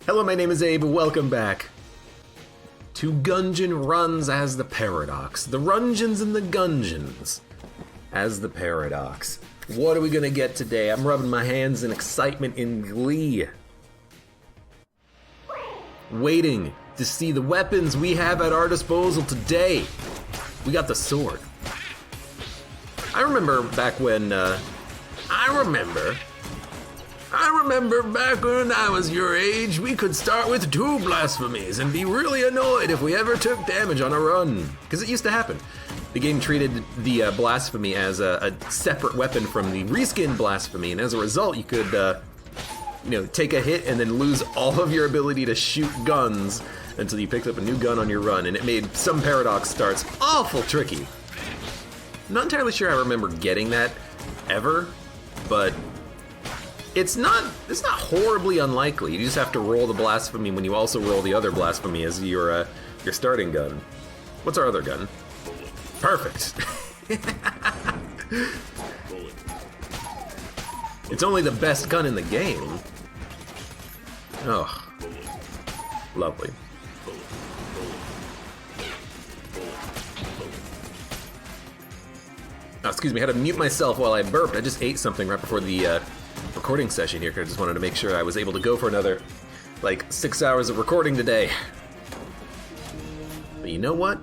Hello, my name is Abe, welcome back to Gungeon Runs as the Paradox. The Rungeons and the Gungeons as the Paradox. What are we gonna get today? I'm rubbing my hands in excitement in Glee. Waiting to see the weapons we have at our disposal today. We got the sword. I remember back when, I remember back when I was your age, we could start with 2 blasphemies and be really annoyed if we ever took damage on a run. Because it used to happen. The game treated the blasphemy as a separate weapon from the reskin blasphemy, and as a result, you could, take a hit and then lose all of your ability to shoot guns until you picked up a new gun on your run, and it made some Paradox starts awful tricky. I'm not entirely sure I remember getting that ever, but it's not horribly unlikely. You just have to roll the blasphemy when you also roll the other blasphemy as your starting gun. What's our other gun? Perfect. It's only the best gun in the game. Oh, lovely. Oh, excuse me, I had to mute myself while I burped. I just ate something right before the recording session here, because I just wanted to make sure I was able to go for another, 6 hours of recording today. But you know what?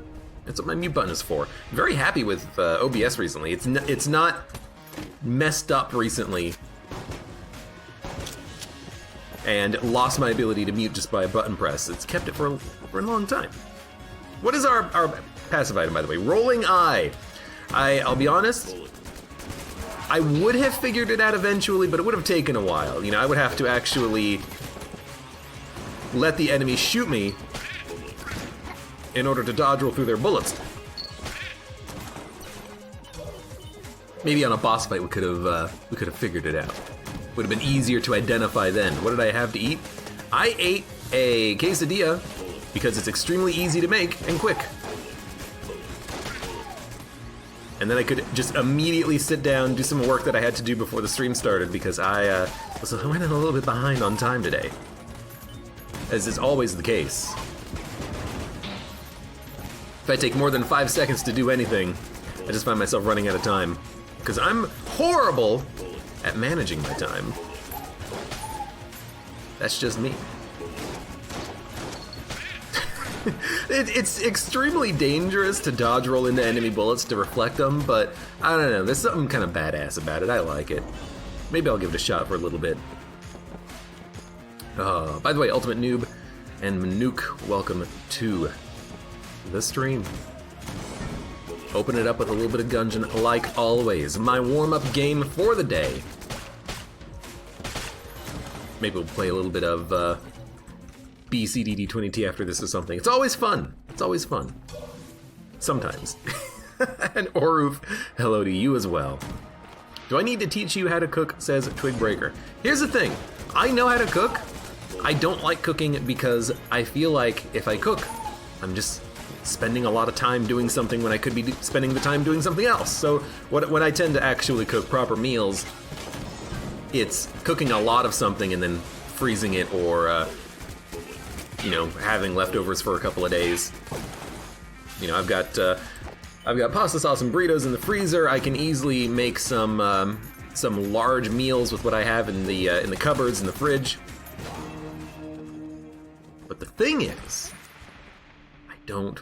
That's what my mute button is for. I'm very happy with OBS recently. It's not messed up recently and lost my ability to mute just by a button press. It's kept it for a long time. What is our passive item, by the way? Rolling Eye. I'll be honest, I would have figured it out eventually, but it would have taken a while. I would have to actually let the enemy shoot me in order to dodge roll through their bullets. Maybe on a boss fight we could have figured it out. Would have been easier to identify then. What did I have to eat? I ate a quesadilla because it's extremely easy to make and quick. And then I could just immediately sit down, do some work that I had to do before the stream started because I was running a little bit behind on time today, as is always the case. If I take more than 5 seconds to do anything, I just find myself running out of time because I'm horrible at managing my time. That's just me. It's extremely dangerous to dodge roll into enemy bullets to reflect them, but I don't know, there's something kind of badass about it. I like it. Maybe I'll give it a shot for a little bit. By the way, Ultimate Noob and Manook, welcome to the stream. Open it up with a little bit of Gungeon, like always. My warm-up game for the day. Maybe we'll play a little bit of BCDD20T after this or something. It's always fun. It's always fun. Sometimes. And Oroof, hello to you as well. Do I need to teach you how to cook, says Twigbreaker. Here's the thing. I know how to cook. I don't like cooking because I feel like if I cook, I'm just spending a lot of time doing something when I could be spending the time doing something else. So when I tend to actually cook proper meals, it's cooking a lot of something and then freezing it or having leftovers for a couple of days. I've got pasta sauce and burritos in the freezer. I can easily make some large meals with what I have in the cupboards in the fridge. But the thing is, I don't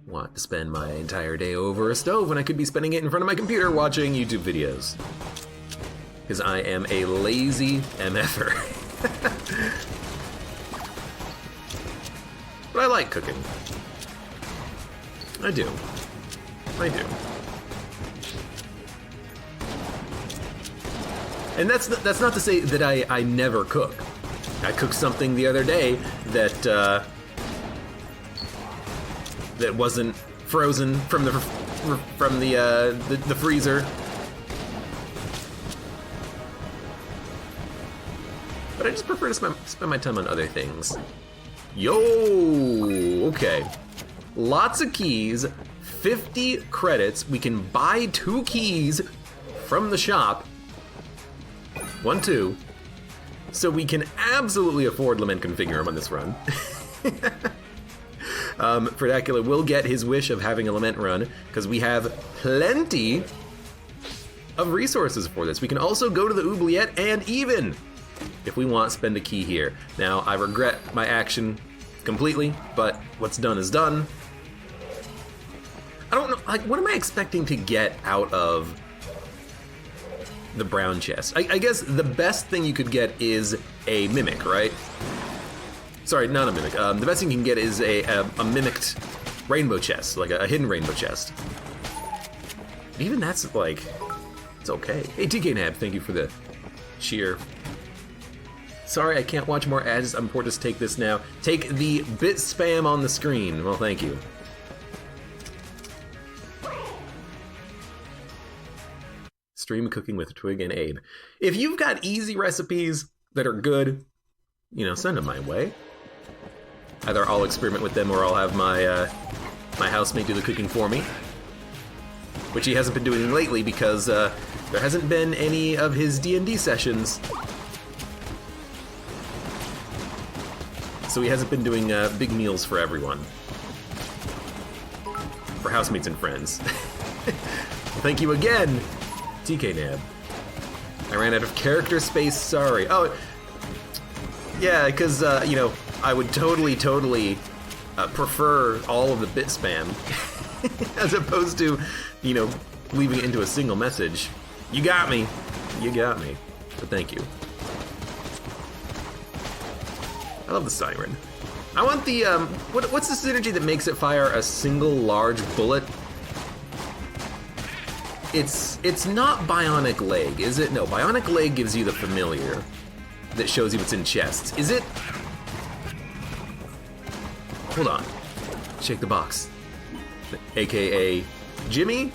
want to spend my entire day over a stove when I could be spending it in front of my computer watching YouTube videos. Because I am a lazy MFer. But I like cooking. I do. And that's not to say that I never cook. I cooked something the other day that wasn't frozen from the freezer. But I just prefer to spend my time on other things. Yo, okay. Lots of keys, 50 credits. We can buy 2 keys from the shop. 1, 2. So we can absolutely afford Lament Configure him on this run. Predacula will get his wish of having a Lament run, because we have plenty of resources for this. We can also go to the Oubliette and even, if we want, spend a key here. Now, I regret my action completely, but what's done is done. I don't know, like, what am I expecting to get out of the brown chest? I guess the best thing you could get is a mimic, right? Sorry, not a mimic. The best thing you can get is a mimicked rainbow chest, like a hidden rainbow chest. Even that's like, it's okay. Hey, TK Nab, thank you for the cheer. Sorry, I can't watch more ads. I'm poor to take this now. Take the bit spam on the screen. Well, thank you. Stream cooking with Twig and Abe. If you've got easy recipes that are good, you know, send them my way. Either I'll experiment with them or I'll have my my housemate do the cooking for me, which he hasn't been doing lately because there hasn't been any of his D&D sessions. So he hasn't been doing big meals for everyone. For housemates and friends. Well, thank you again, TK Nab. I ran out of character space, sorry. Oh, yeah, because, you know, I would totally prefer all of the bit spam as opposed to, you know, leaving it into a single message. You got me. You got me. But thank you. I love the siren. I want the, what's the synergy that makes it fire a single large bullet? It's not Bionic Leg, is it? No, Bionic Leg gives you the familiar that shows you what's in chests. Is it? Hold on. Shake the box. AKA Jimmy,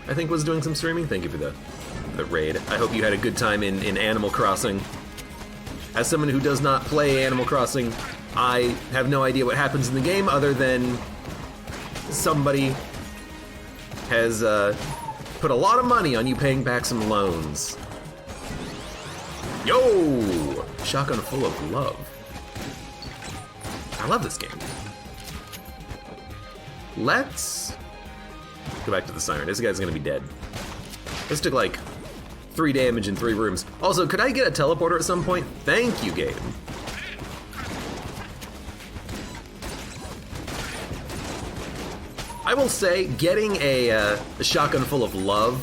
I think, was doing some streaming. Thank you for the raid. I hope you had a good time in Animal Crossing. As someone who does not play Animal Crossing, I have no idea what happens in the game other than somebody has put a lot of money on you paying back some loans. Yo! Shotgun full of love. I love this game. Let's go back to the siren. This guy's gonna be dead. This took like 3 damage in 3 rooms. Also, could I get a teleporter at some point? Thank you, game. I will say, getting a shotgun full of love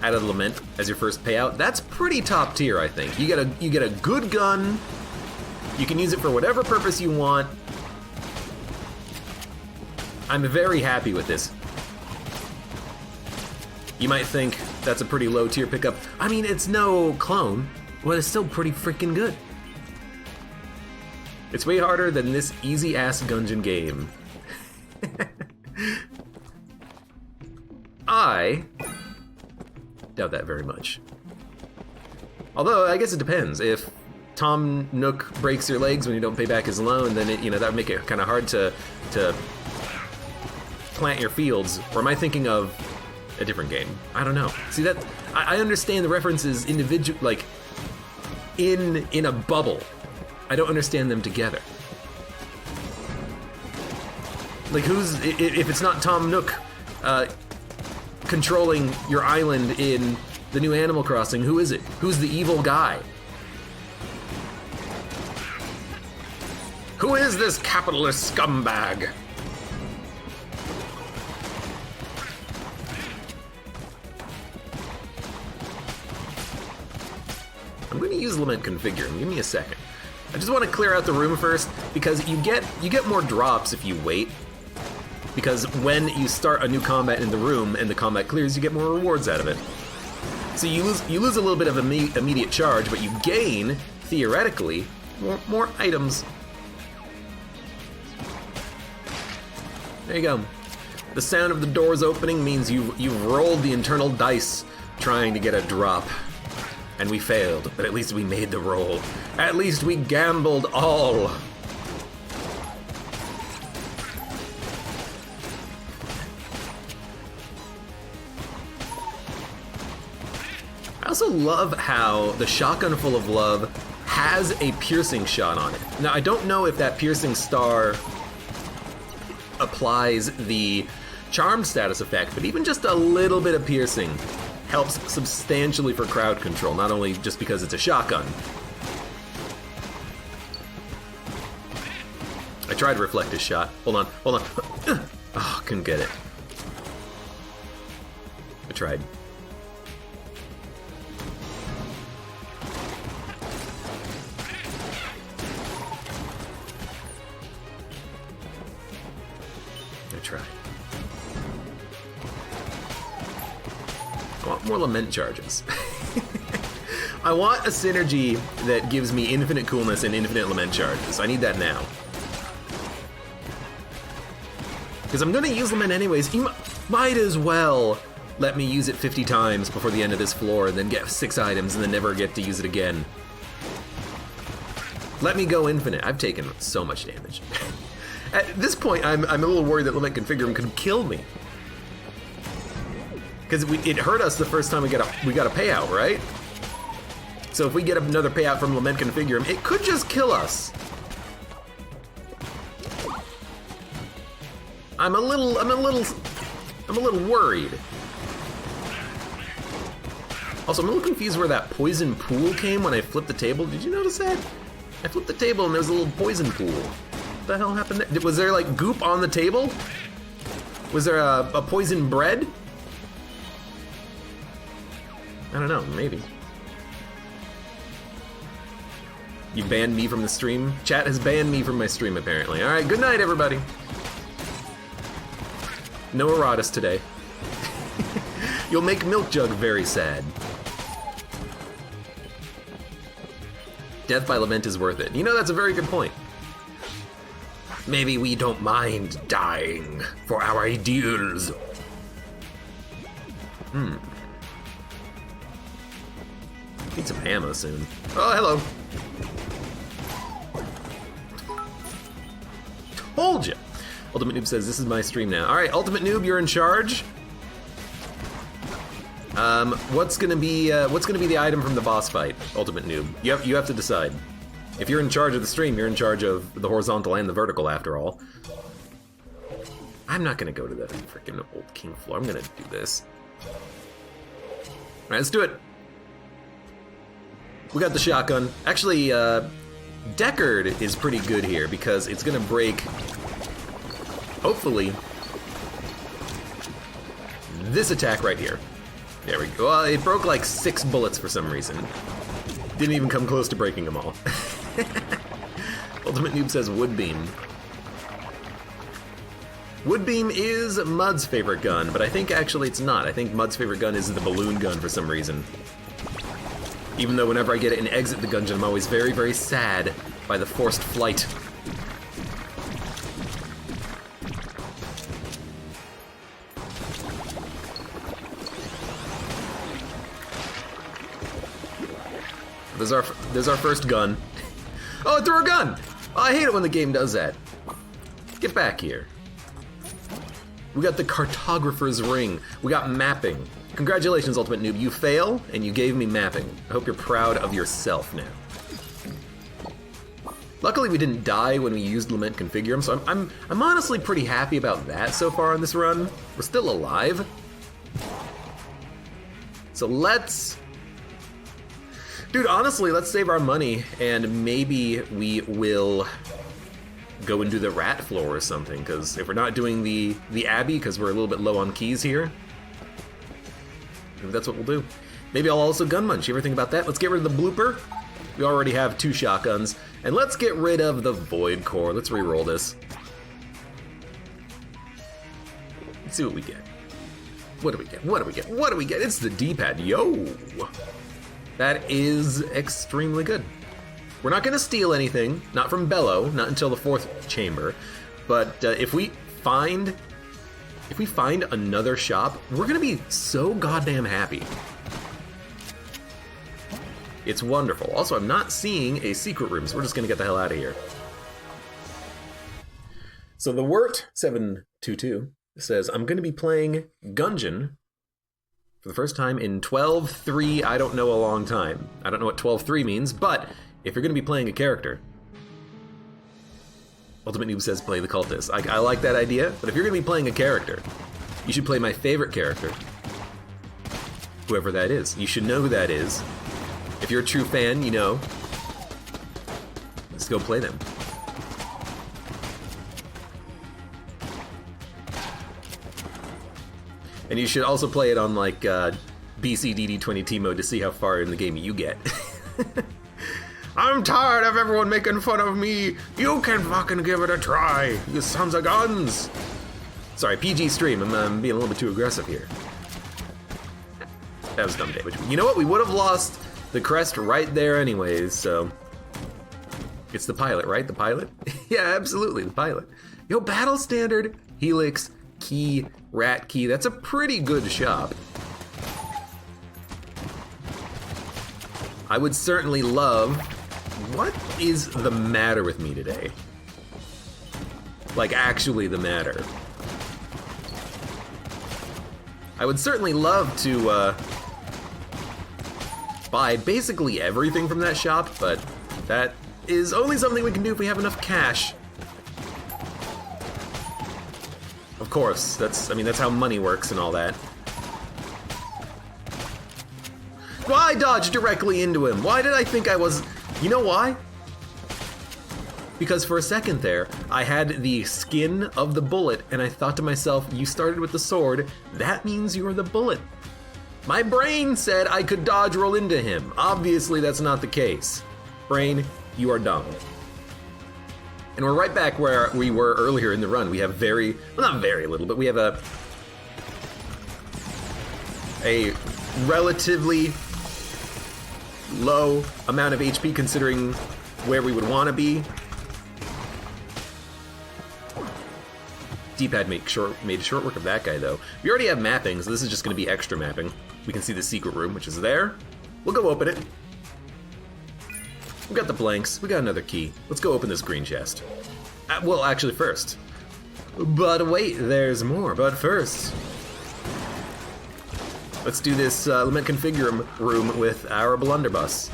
out of the Lament as your first payout, that's pretty top tier, I think. You get a good gun. You can use it for whatever purpose you want. I'm very happy with this. You might think that's a pretty low tier pickup. I mean, it's no clone, but it's still pretty freaking good. It's way harder than this easy-ass Gungeon game. I doubt that very much. Although, I guess it depends. If Tom Nook breaks your legs when you don't pay back his loan, then that would make it kind of hard to plant your fields. Or am I thinking of a different game? I don't know. See, that I understand the references individual, like in a bubble. I don't understand them together. Like, if it's not Tom Nook controlling your island in the new Animal Crossing, who is it? Who's the evil guy? Who is this capitalist scumbag? I'm going to use Lament Configure. Give me a second. I just want to clear out the room first, because you get more drops if you wait. Because when you start a new combat in the room and the combat clears, you get more rewards out of it. So you lose a little bit of immediate charge, but you gain, theoretically, more items. There you go. The sound of the doors opening means you've rolled the internal dice trying to get a drop. And we failed, but at least we made the roll. At least we gambled all. I also love how the Shotgun Full of Love has a piercing shot on it. Now, I don't know if that piercing star applies the charmed status effect, but even just a little bit of piercing helps substantially for crowd control, not only just because it's a shotgun. I tried to reflect his shot. Hold on. Oh, couldn't get it. I tried. I want more lament charges. I want a synergy that gives me infinite coolness and infinite lament charges. I need that now. Because I'm going to use lament anyways. You might as well let me use it 50 times before the end of this floor and then get 6 items and then never get to use it again. Let me go infinite. I've taken so much damage. At this point, I'm a little worried that Lament Configurum could kill me. Because it hurt us the first time we got a payout, right? So if we get another payout from Lament Configurum, it could just kill us. I'm a little worried. Also, I'm a little confused where that poison pool came when I flipped the table. Did you notice that? I flipped the table and there was a little poison pool. What the hell happened there? Was there like goop on the table? Was there a poison bread? I don't know, maybe. You banned me from the stream? Chat has banned me from my stream, apparently. Alright, good night, everybody. No Eratus today. You'll make Milk Jug very sad. Death by Lament is worth it. You know, that's a very good point. Maybe we don't mind dying for our ideals. Need some ammo soon. Oh, hello. Told ya. Ultimate Noob says, this is my stream now. All right, Ultimate Noob, you're in charge. What's gonna be the item from the boss fight, Ultimate Noob? You have to decide. If you're in charge of the stream, you're in charge of the horizontal and the vertical, after all. I'm not gonna go to the freaking old king floor. I'm gonna do this. All right, let's do it. We got the shotgun. Actually, Deckard is pretty good here because it's gonna break, hopefully, this attack right here. There we go. Well, it broke like 6 bullets for some reason. Didn't even come close to breaking them all. Ultimate Noob says Woodbeam. Woodbeam is Mud's favorite gun, but I think actually it's not. I think Mud's favorite gun is the balloon gun for some reason. Even though whenever I get it and exit the Gungeon, I'm always very, very sad by the forced flight. There's our first gun. Oh, it threw a gun! Oh, I hate it when the game does that. Get back here. We got the Cartographer's Ring. We got mapping. Congratulations, Ultimate Noob. You fail, and you gave me mapping. I hope you're proud of yourself now. Luckily, we didn't die when we used Lament Configurum, so I'm honestly pretty happy about that so far on this run. We're still alive. So let's... Dude, honestly, let's save our money, and maybe we will go and do the rat floor or something, because if we're not doing the Abbey, because we're a little bit low on keys here, maybe that's what we'll do. Maybe I'll also gun munch. You ever think about that? Let's get rid of the blooper. We already have 2 shotguns, and let's get rid of the Void Core. Let's re-roll this. Let's see what we get. What do we get? What do we get? What do we get? It's the D-pad. Yo! That is extremely good. We're not going to steal anything, not from Bello, not until the 4th chamber. But if we find another shop, we're going to be so goddamn happy. It's wonderful. Also, I'm not seeing a secret room, so we're just going to get the hell out of here. So the Wirt 722 says, I'm going to be playing Gungeon For the first time in 12.3, I don't know a long time. I don't know what 12.3 means, but if you're going to be playing a character... Ultimate Noob says play the cultist. I like that idea, but if you're going to be playing a character, you should play my favorite character. Whoever that is. You should know who that is. If you're a true fan, you know. Let's go play them. And you should also play it on, like, BCDD20T mode to see how far in the game you get. I'm tired of everyone making fun of me. You can fucking give it a try, you sons of guns. Sorry, PG stream. I'm being a little bit too aggressive here. That was dumb damage. You know what? We would have lost the crest right there anyways, so... It's the pilot, right? The pilot? Yeah, absolutely, the pilot. Yo, battle standard, Helix, Key, Rat Key. That's a pretty good shop. I would certainly love... What is the matter with me today? Like, actually the matter. I would certainly love to buy basically everything from that shop, but that is only something we can do if we have enough cash. Of course, that's how money works and all that. Why dodge directly into him? Why did I think I was... You know why? Because for a second there, I had the skin of the bullet, and I thought to myself, you started with the sword, that means you're the bullet. My brain said I could dodge roll into him. Obviously, that's not the case. Brain, you are dumb. And we're right back where we were earlier in the run. We have well, not very little, but we have a relatively low amount of HP considering where we would want to be. D-pad made short work of that guy, though. We already have mapping, so this is just going to be extra mapping. We can see the secret room, which is there. We'll go open it. We got the blanks. We got another key. Let's go open this green chest. Well, actually, first. But wait, there's more. But first, let's do this Lament Configure room with our blunderbuss.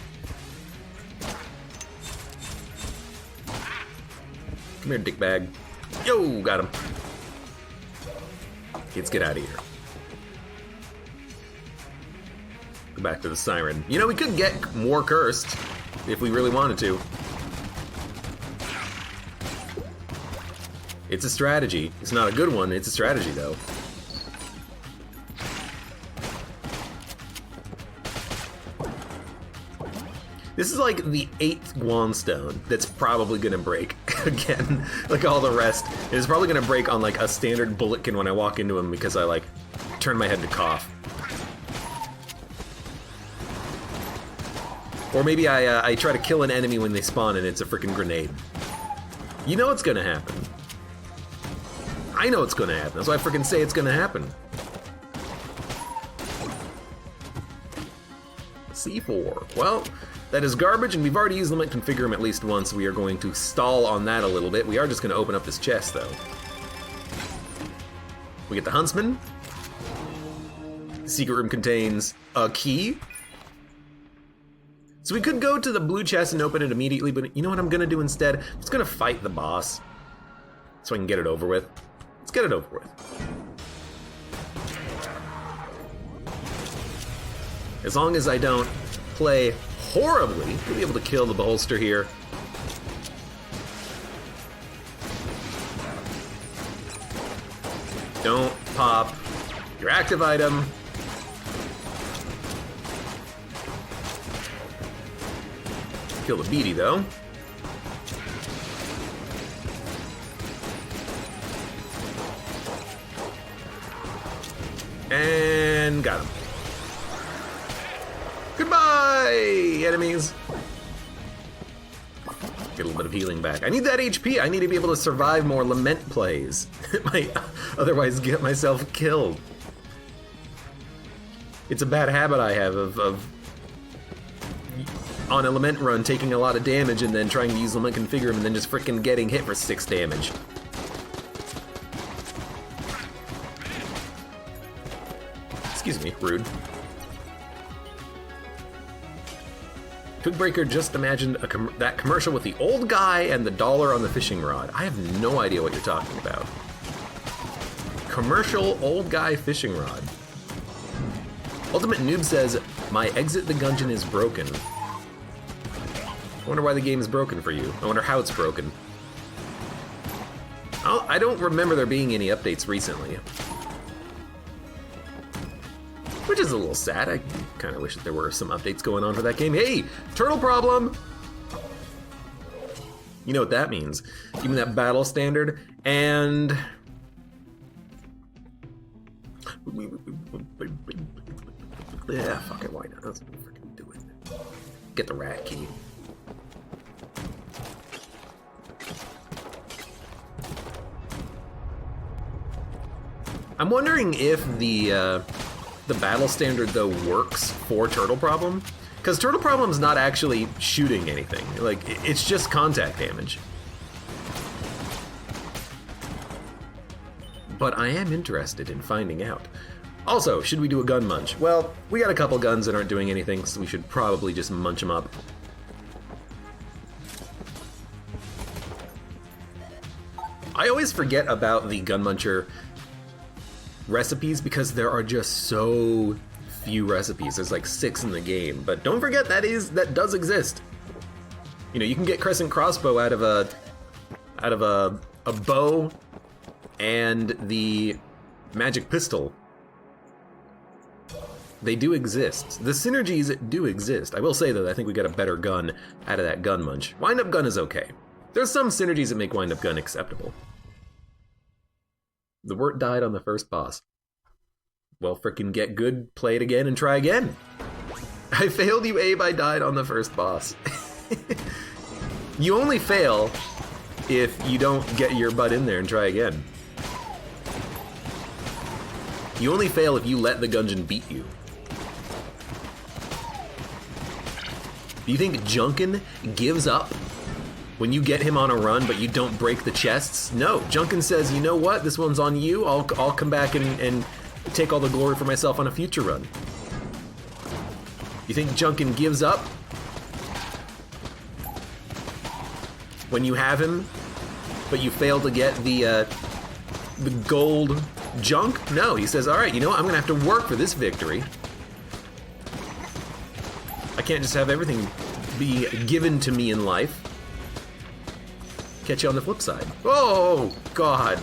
Come here, dickbag. Yo, got him. Let's get out of here. Go back to the siren. You know, we could get more cursed if we really wanted to. It's a strategy. It's not a good one. It's a strategy, though. This is like the 8th Guanstone that's probably gonna break again. Like all the rest. It's probably gonna break on like a standard bulletkin when I walk into him because I like turn my head to cough. Or maybe I try to kill an enemy when they spawn and it's a freaking grenade. You know what's gonna happen. I know it's gonna happen. That's why I freaking say it's gonna happen. C4. Well, that is garbage, and we've already used Lament Configure at least once. We are going to stall on that a little bit. We are just going to open up this chest, though. We get the Huntsman. The secret room contains a key. So we could go to the blue chest and open it immediately, but you know what I'm going to do instead? I'm just going to fight the boss so I can get it over with. Let's get it over with. As long as I don't play horribly, we'll be able to kill the beholster here. Don't pop your active item. Kill the beady, though. And got him. Goodbye, enemies. Get a little bit of healing back. I need that HP. I need to be able to survive more Lament plays. I might otherwise get myself killed. It's a bad habit I have of on a Lament run taking a lot of damage and then trying to use Lament Configure and then just frickin' getting hit for 6 damage. Excuse me, rude. Twig just imagined that commercial with the old guy and the dollar on the fishing rod. I have no idea what you're talking about. Commercial old guy fishing rod. Ultimate Noob says, my Exit the Gungeon is broken. I wonder why the game is broken for you. I wonder how it's broken. I don't remember there being any updates recently. Which is a little sad. I kind of wish that there were some updates going on for that game. Hey, turtle problem! You know what that means. Give me that battle standard, and... yeah, fuck it, why not? Let's freaking do it. Get the rat key. I'm wondering if the battle standard though works for Turtle Problem, because Turtle Problem's not actually shooting anything. Like, it's just contact damage. But I am interested in finding out. Also, should we do a gun munch? Well, we got a couple guns that aren't doing anything, so we should probably just munch them up. I always forget about the gun muncher recipes because there are just so few recipes. There's like 6 in the game, but don't forget that does exist. You know, you can get crescent crossbow out of a bow and the magic pistol. They do exist. The synergies do exist. I will say though, I think we got a better gun out of that gun munch. Wind up gun is okay. There's some synergies that make wind up gun acceptable. The wort died on the first boss. Well, frickin' get good, play it again, and try again. I failed you, Abe, I died on the first boss. You only fail if you don't get your butt in there and try again. You only fail if you let the Gungeon beat you. Do you think Junkin gives up when you get him on a run, but you don't break the chests? No, Junkin says, you know what, this one's on you, I'll come back and take all the glory for myself on a future run. You think Junkin gives up when you have him, but you fail to get the gold junk? No, he says, all right, you know what, I'm gonna have to work for this victory. I can't just have everything be given to me in life. Catch you on the flip side. Oh, God.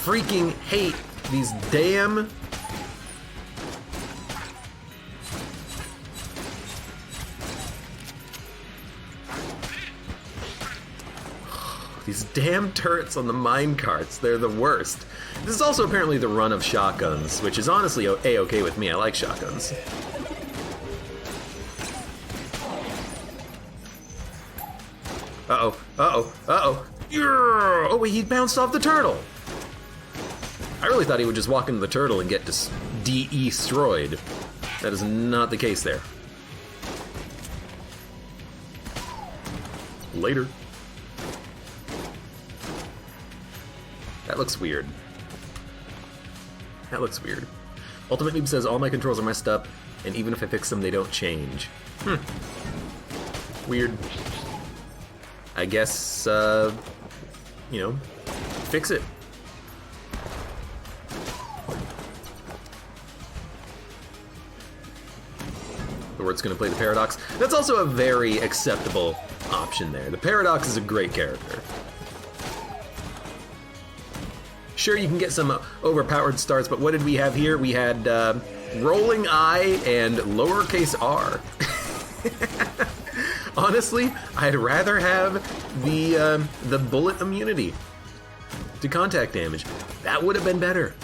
Freaking hate these damn... these damn turrets on the mine carts. They're the worst. This is also apparently the run of shotguns, which is honestly a-okay with me. I like shotguns. Uh-oh, uh-oh, uh-oh. Oh, wait, he bounced off the turtle. I really thought he would just walk into the turtle and get destroyed. That is not the case there. Later. That looks weird. That looks weird. Ultimate Noob says all my controls are messed up, and even if I fix them, they don't change. Weird. I guess, you know, fix it. The word's gonna play the Paradox. That's also a very acceptable option there. The Paradox is a great character. Sure, you can get some overpowered starts, but what did we have here? We had rolling I and lowercase r. Honestly, I'd rather have the bullet immunity to contact damage. That would have been better.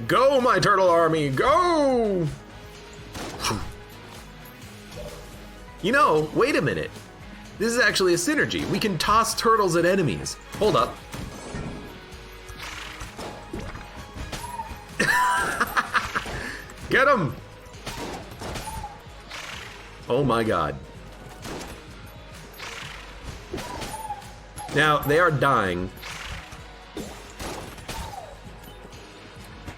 Go, my turtle army, go! You know, wait a minute. This is actually a synergy. We can toss turtles at enemies. Hold up. Get him! Oh my God. Now, they are dying.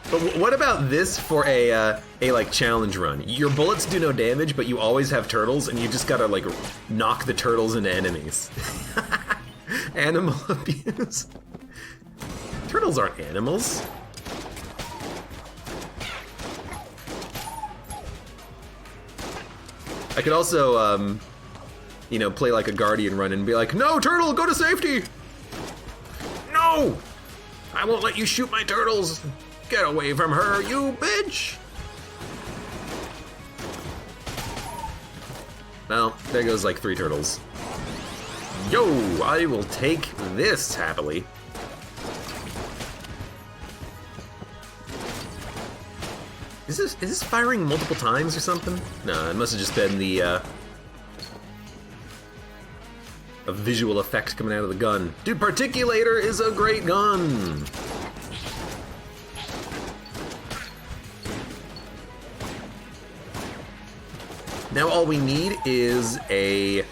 But what about this for a like challenge run? Your bullets do no damage, but you always have turtles, and you just gotta like knock the turtles into enemies. Animal abuse. Turtles aren't animals. I could also, you know, play like a guardian run and be like, "No, turtle, go to safety! No! I won't let you shoot my turtles! Get away from her, you bitch!" Well, there goes like 3 turtles. Yo, I will take this happily. Is this firing multiple times or something? No, it must have just been the a visual effect coming out of the gun. Dude, Particulator is a great gun. Now all we need is a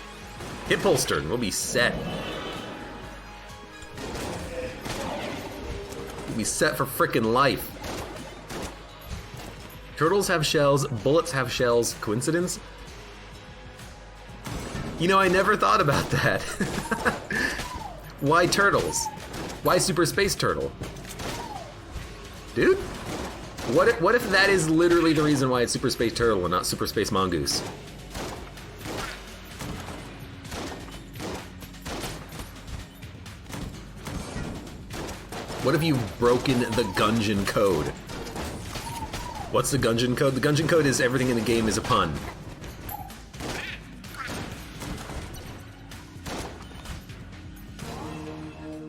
hip holster and we'll be set. We'll be set for frickin' life. Turtles have shells, bullets have shells. Coincidence? You know, I never thought about that. Why turtles? Why Super Space Turtle? Dude? What if that is literally the reason why it's Super Space Turtle and not Super Space Mongoose? What if you've broken the Gungeon code? What's the Gungeon code? The Gungeon code is everything in the game is a pun.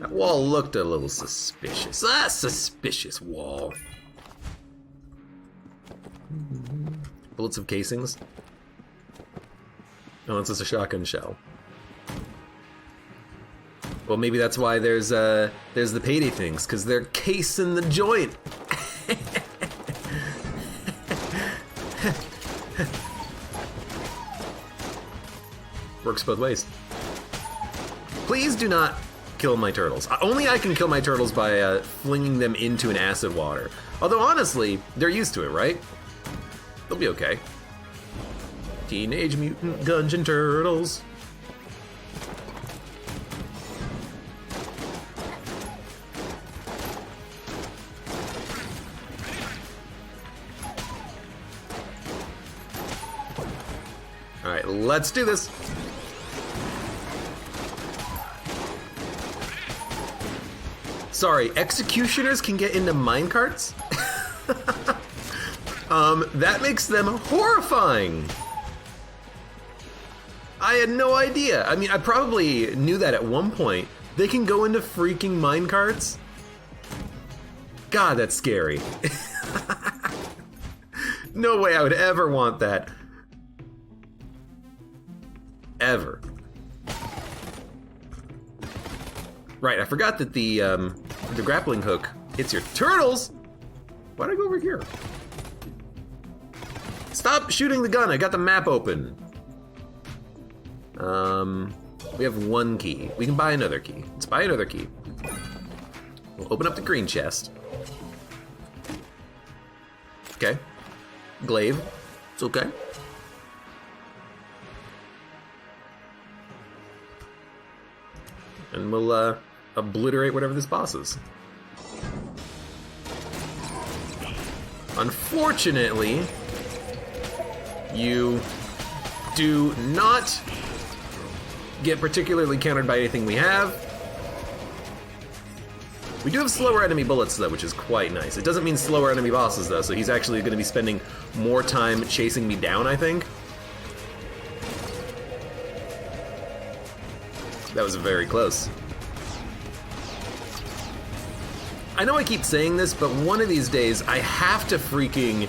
That wall looked a little suspicious. Ah, suspicious wall. Bullets of casings. Oh, it's just a shotgun shell. Well, maybe that's why there's the payday things, because they're casing the joint. Works both ways. Please do not kill my turtles. Only I can kill my turtles by flinging them into an acid water. Although honestly, they're used to it, right? They'll be okay. Teenage Mutant Gungeon Turtles. All right, let's do this. Sorry, executioners can get into minecarts? That makes them horrifying. I had no idea. I mean, I probably knew that at one point. They can go into freaking minecarts? God, that's scary. No way I would ever want that. Ever. Right, I forgot that the grappling hook hits your turtles. Why'd I go over here? Stop shooting the gun, I got the map open. We have 1 key. We can buy another key. Let's buy another key. We'll open up the green chest. Okay. Glaive. It's okay. And we'll obliterate whatever this boss is. Unfortunately, you do not get particularly countered by anything we have. We do have slower enemy bullets though, which is quite nice. It doesn't mean slower enemy bosses though, so he's actually going to be spending more time chasing me down, I think. That was very close. I know I keep saying this, but one of these days I have to freaking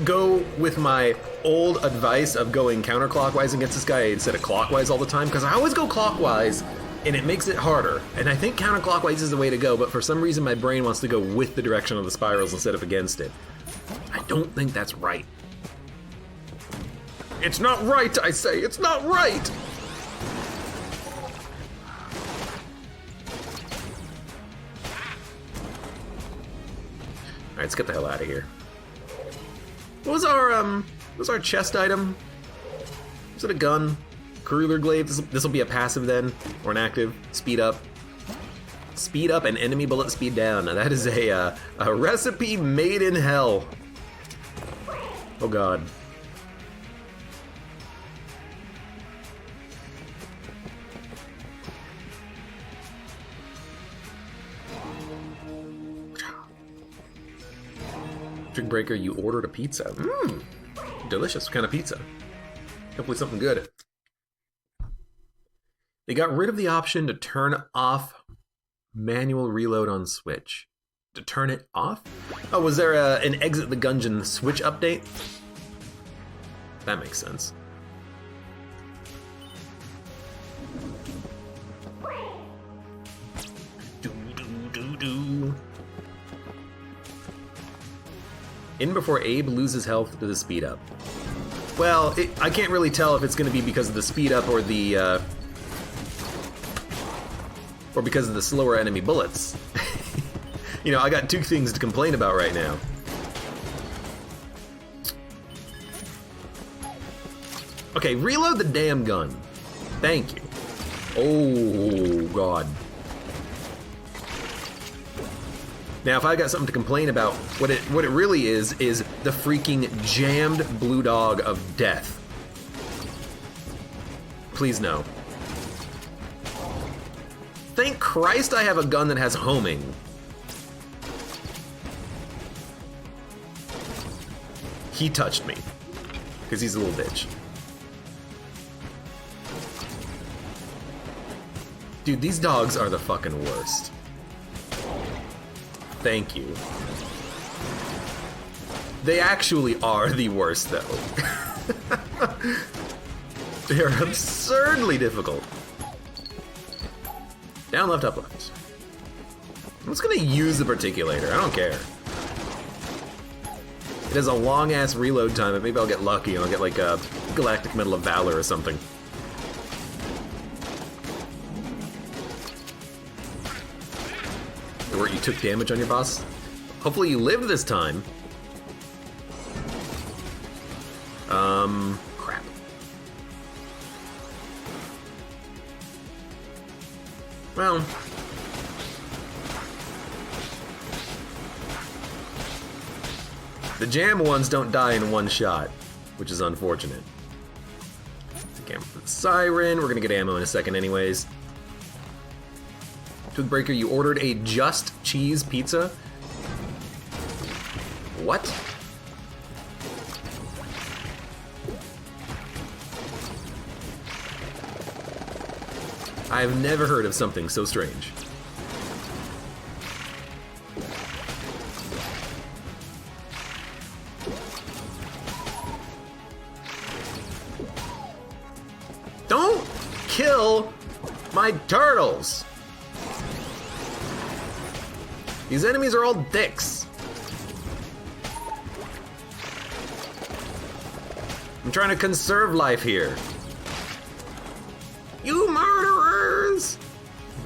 go with my old advice of going counterclockwise against this guy instead of clockwise all the time, because I always go clockwise and it makes it harder. And I think counterclockwise is the way to go, but for some reason my brain wants to go with the direction of the spirals instead of against it. I don't think that's right. It's not right, I say, it's not right! Alright, let's get the hell out of here. What was our chest item? Was it a gun? Cruiler glaive? This will be a passive then, or an active. Speed up. Speed up and enemy bullet speed down. Now that is a recipe made in hell. Oh god. Drink Breaker, you ordered a pizza. Mmm, delicious. What kind of pizza? Hopefully something good. They got rid of the option to turn off manual reload on Switch. To turn it off? Oh, was there an Exit the Gungeon Switch update? That makes sense. In before Abe loses health to the speed up. Well, I can't really tell if it's going to be because of the speed up or the or because of the slower enemy bullets. You know, I got two things to complain about right now. Okay, reload the damn gun. Thank you. Oh god. Now, if I got something to complain about, what it really is the freaking jammed blue dog of death. Please no. Thank Christ I have a gun that has homing. He touched me, because he's a little bitch. Dude, these dogs are the fucking worst. Thank you. They actually are the worst, though. They are absurdly difficult. Down, left, up, left. I'm just gonna use the particulator. I don't care. It has a long-ass reload time, but maybe I'll get lucky and I'll get like a Galactic Medal of Valor or something. Where you took damage on your boss. Hopefully you lived this time. Crap. Well. The jam ones don't die in one shot, which is unfortunate. Take ammo for the siren. We're gonna get ammo in a second anyways. Toothbreaker, you ordered a just cheese pizza? What? I've never heard of something so strange. Don't kill my turtles! These enemies are all dicks. I'm trying to conserve life here. You murderers!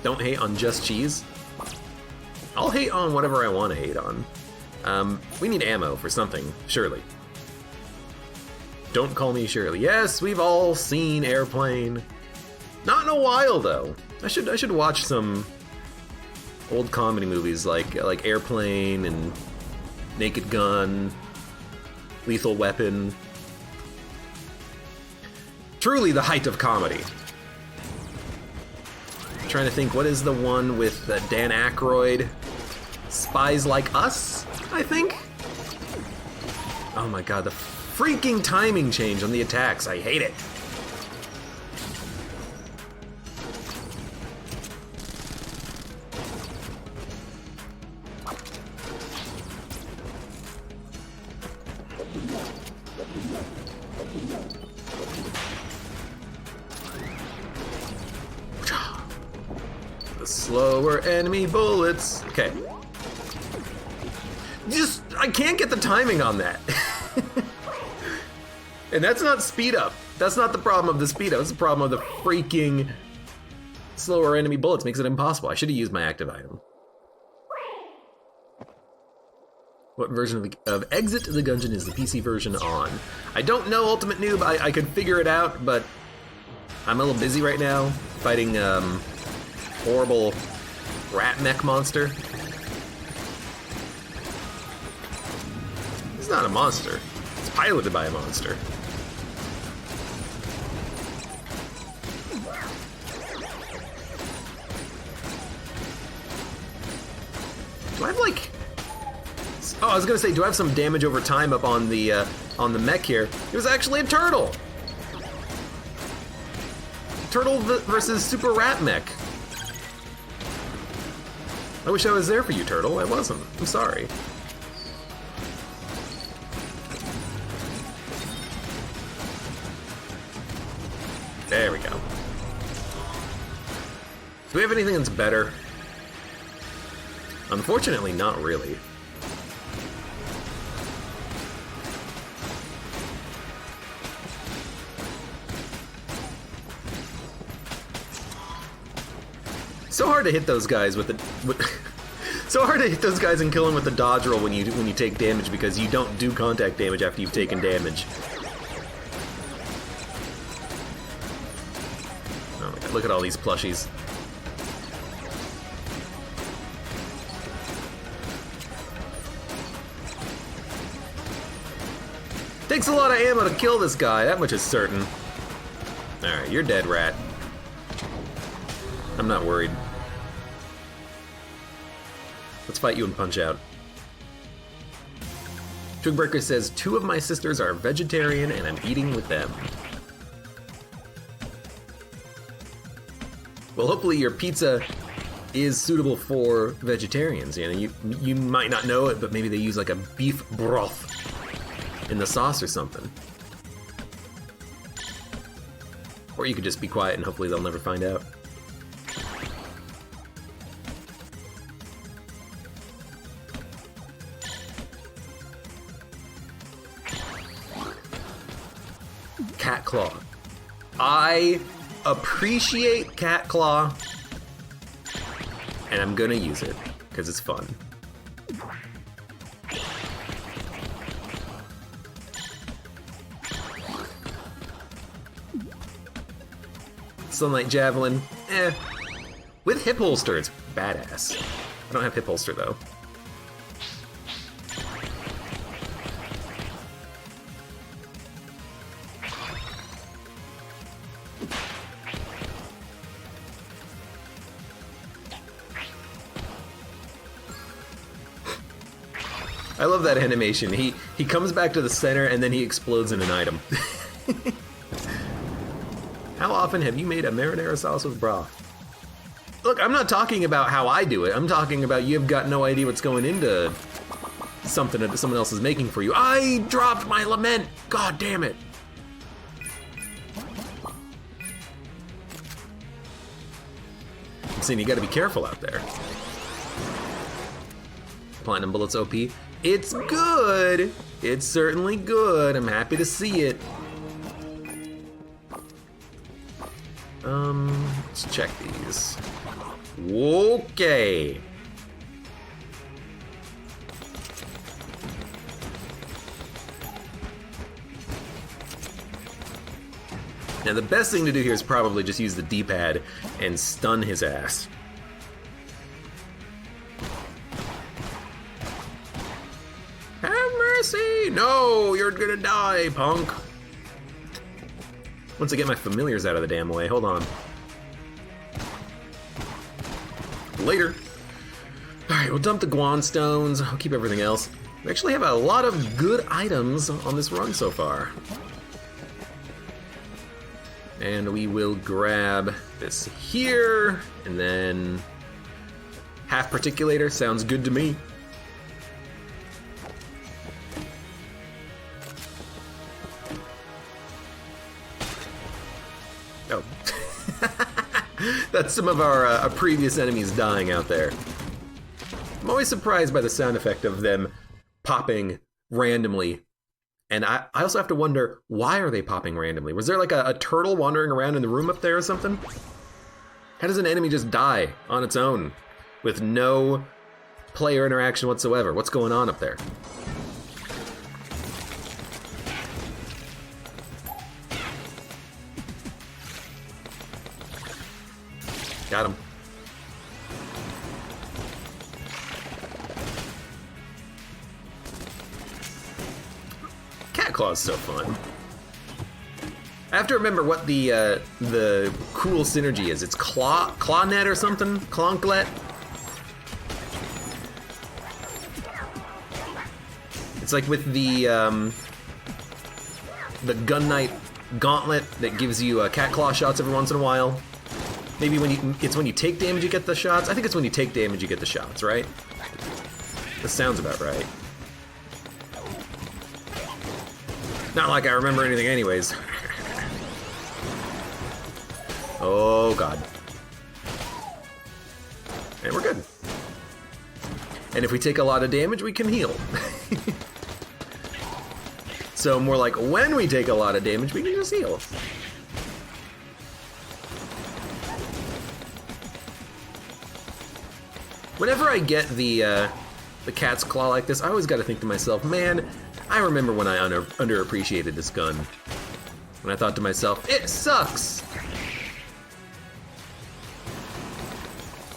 Don't hate on just cheese. I'll hate on whatever I want to hate on. We need ammo for something, surely. Don't call me Shirley. Yes, we've all seen Airplane. Not in a while though. I should watch some old comedy movies like Airplane and Naked Gun, Lethal Weapon. Truly the height of comedy. I'm trying to think, what is the one with Dan Aykroyd? Spies Like Us, I think? Oh my god, the freaking timing change on the attacks. I hate it. Slower enemy bullets. Okay. I can't get the timing on that. And that's not speed up. That's not the problem of the speed up. It's the problem of the freaking slower enemy bullets. Makes it impossible. I should have used my active item. What version of Exit the Gungeon is the PC version on? I don't know, Ultimate Noob. I could figure it out, but I'm a little busy right now fighting horrible rat mech monster. It's not a monster. It's piloted by a monster. Do I have like... Oh, I was gonna say, do I have some damage over time up on the mech here? It was actually a turtle! Turtle versus Super Rat Mech. I wish I was there for you, Turtle. I wasn't. I'm sorry. There we go. Do we have anything that's better? Unfortunately, not really. So hard to hit those guys with the... so hard to hit those guys and kill them with the dodge roll when you take damage, because you don't do contact damage after you've taken damage. Oh my god, look at all these plushies. Takes a lot of ammo to kill this guy, that much is certain. Alright, you're dead, rat. I'm not worried. Let's fight you and punch out. Twigbreaker says, 2 of my sisters are vegetarian and I'm eating with them. Well, hopefully your pizza is suitable for vegetarians. You know, you might not know it, but maybe they use like a beef broth in the sauce or something. Or you could just be quiet and hopefully they'll never find out. Cat Claw. I appreciate Cat Claw, and I'm gonna use it, because it's fun. Sunlight Javelin, eh. With hip holster, it's badass. I don't have hip holster, though. I love that animation. He comes back to the center and then he explodes in an item. How often have you made a marinara sauce with broth? Look, I'm not talking about how I do it. I'm talking about you've got no idea what's going into something that someone else is making for you. I dropped my lament! God damn it! I'm saying you gotta be careful out there. Platinum Bullets OP. It's good! It's certainly good. I'm happy to see it. Let's check these. Okay. Now the best thing to do here is probably just use the D-pad and stun his ass. Have mercy! No, you're gonna die, punk. Once I get my familiars out of the damn way, hold on. Later. Alright, we'll dump the Guan Stones. I'll keep everything else. We actually have a lot of good items on this run so far. And we will grab this here, and then half particulator sounds good to me. Oh. That's some of our previous enemies dying out there. I'm always surprised by the sound effect of them popping randomly. And I also have to wonder, why are they popping randomly? Was there like a turtle wandering around in the room up there or something? How does an enemy just die on its own with no player interaction whatsoever. What's going on up there? Got him. Cat Claw's so fun. I have to remember what the cool synergy is. It's Clawnet or something? Clonklet? It's like with the Gun Knight Gauntlet that gives you cat claw shots every once in a while. Maybe it's when you take damage you get the shots. I think it's when you take damage you get the shots, right? That sounds about right. Not like I remember anything anyways. Oh god. And we're good. And if we take a lot of damage, we can heal. So more like when we take a lot of damage, we can just heal. Whenever I get the cat's claw like this, I always gotta think to myself, man, I remember when I underappreciated this gun. When I thought to myself, it sucks!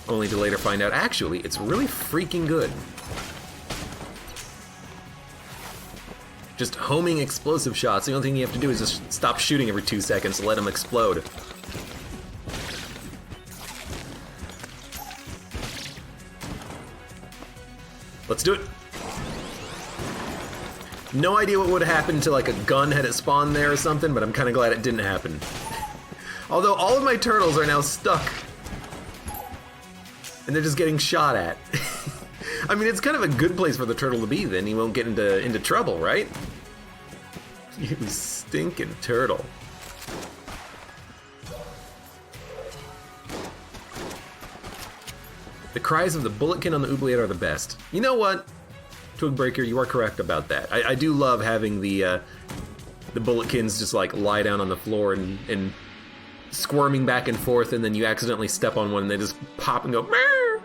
Only to later find out, actually, it's really freaking good. Just homing explosive shots, the only thing you have to do is just stop shooting every 2 seconds and let them explode. Let's do it. No idea what would have happened to like a gun had it spawned there or something, but I'm kind of glad it didn't happen. Although all of my turtles are now stuck. And they're just getting shot at. I mean, it's kind of a good place for the turtle to be then. He won't get into trouble, right? You stinking turtle. The cries of the bulletkin on the oubliette are the best. You know what? Twigbreaker, you are correct about that. I do love having the bulletkins just like lie down on the floor and squirming back and forth, and then you accidentally step on one and they just pop and go, Meow!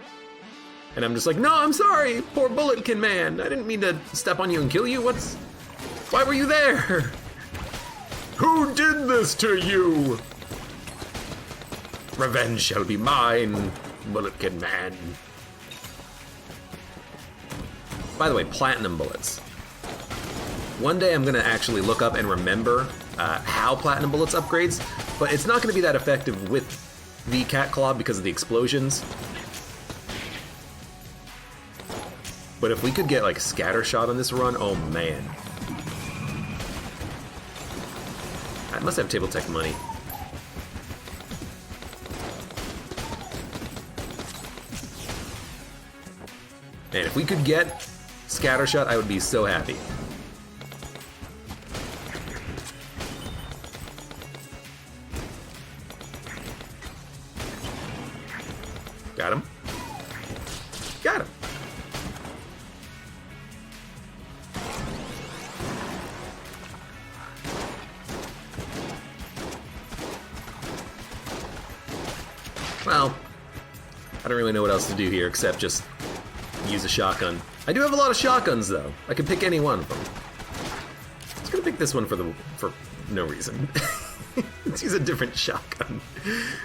And I'm just like, no, I'm sorry, poor bulletkin man. I didn't mean to step on you and kill you. Why were you there? Who did this to you? Revenge shall be mine, bulletkin man. By the way, platinum bullets. One day I'm gonna actually look up and remember how platinum bullets upgrades, but it's not gonna be that effective with the cat claw because of the explosions. But if we could get like scatter shot on this run, oh man. I must have table tech money. And if we could get scattershot, I would be so happy. Got him. Got him. Well, I don't really know what else to do here except just use a shotgun. I do have a lot of shotguns though. I can pick any one of them. I'm just gonna pick this one for no reason. Let's use a different shotgun.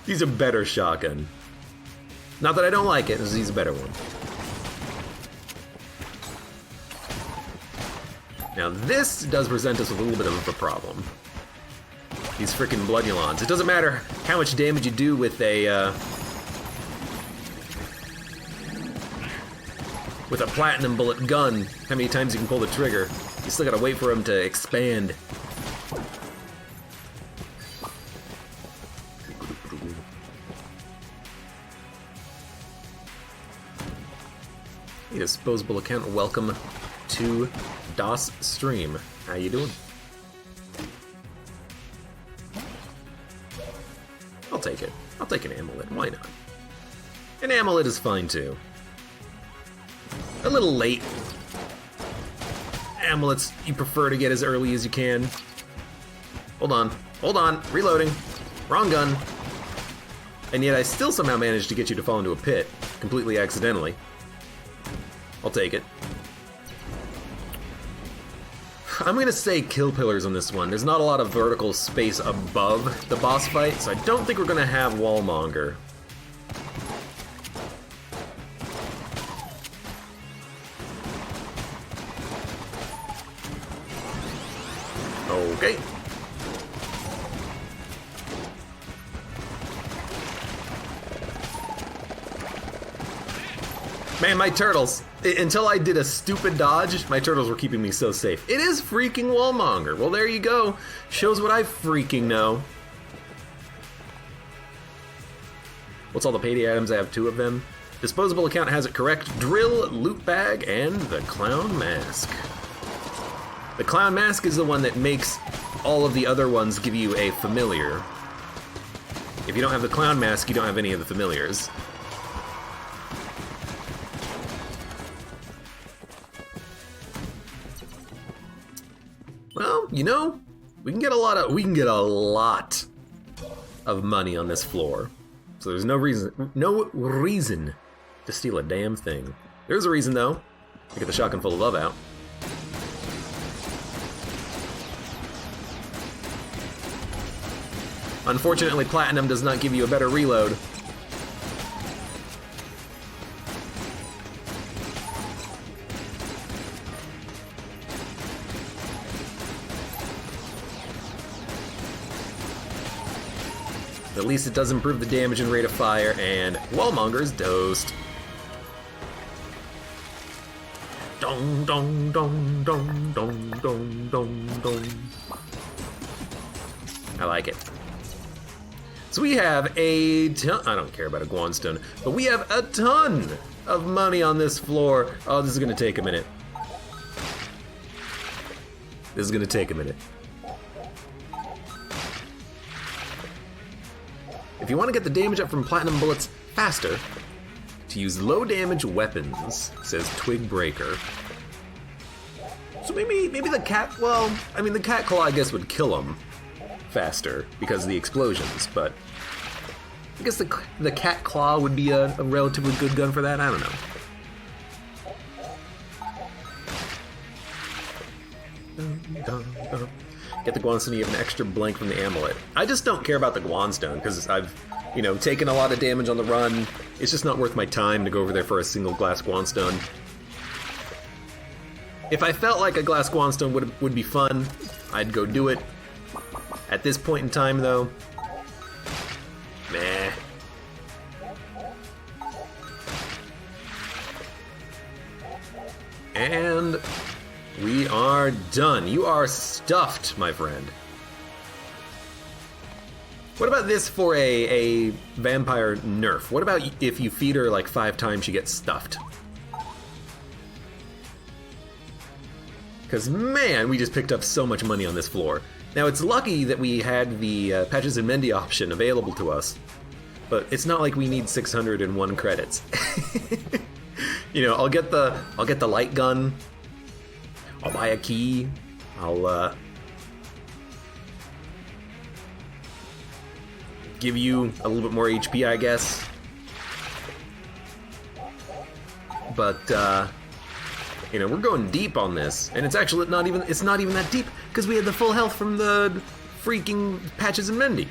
Use a better shotgun. Not that I don't like it, let's use a better one. Now this does present us with a little bit of a problem. These frickin' bloodulons. It doesn't matter how much damage you do with a platinum bullet gun, how many times you can pull the trigger. You still gotta wait for them to expand. Hey, disposable account, welcome to DOS stream. How you doing? I'll take it. I'll take an amulet, why not? An amulet is fine too. A little late. Amulets you prefer to get as early as you can. Hold on, reloading. Wrong gun. And yet I still somehow managed to get you to fall into a pit, completely accidentally. I'll take it. I'm gonna say kill pillars on this one. There's not a lot of vertical space above the boss fight, so I don't think we're gonna have wallmonger. Okay. Man, my turtles. Until I did a stupid dodge, my turtles were keeping me so safe. It is freaking wallmonger. Well, there you go. Shows what I freaking know. What's all the payday items? I have 2 of them. Disposable account has it correct. Drill, loot bag, and the clown mask. The clown mask is the one that makes all of the other ones give you a familiar. If you don't have the clown mask, you don't have any of the familiars. Well, you know, we can get a lot of money on this floor. So there's no reason to steal a damn thing. There's a reason though. To get the shotgun full of love out. Unfortunately, platinum does not give you a better reload. At least it does improve the damage and rate of fire, and wallmonger's dosed. Dong dong dong dong dong dong dong dong. I like it. So we have a ton, I don't care about a Guanstone, but we have a ton of money on this floor. Oh, this is gonna take a minute. This is gonna take a minute. If you want to get the damage up from platinum bullets faster, to use low damage weapons, says Twig Breaker. So maybe the cat, well, I mean the cat claw I guess would kill him faster because of the explosions, but I guess the cat claw would be a relatively good gun for that, I don't know. Get the Guanstone, you have an extra blank from the amulet. I just don't care about the Guanstone because I've, you know, taken a lot of damage on the run. It's just not worth my time to go over there for a single glass Guanstone. If I felt like a glass Guanstone would be fun, I'd go do it. At this point in time, though, meh. And we are done. You are stuffed, my friend. What about this for a vampire nerf? What about if you feed her like 5 times, she gets stuffed? Because, man, we just picked up so much money on this floor. Now, it's lucky that we had the Patches and Mendy option available to us, but it's not like we need 601 credits. You know, I'll get the light gun. I'll buy a key. I'll give you a little bit more HP, I guess. But you know, we're going deep on this, and it's actually not even that deep because we had the full health from the freaking Patches and Mendy.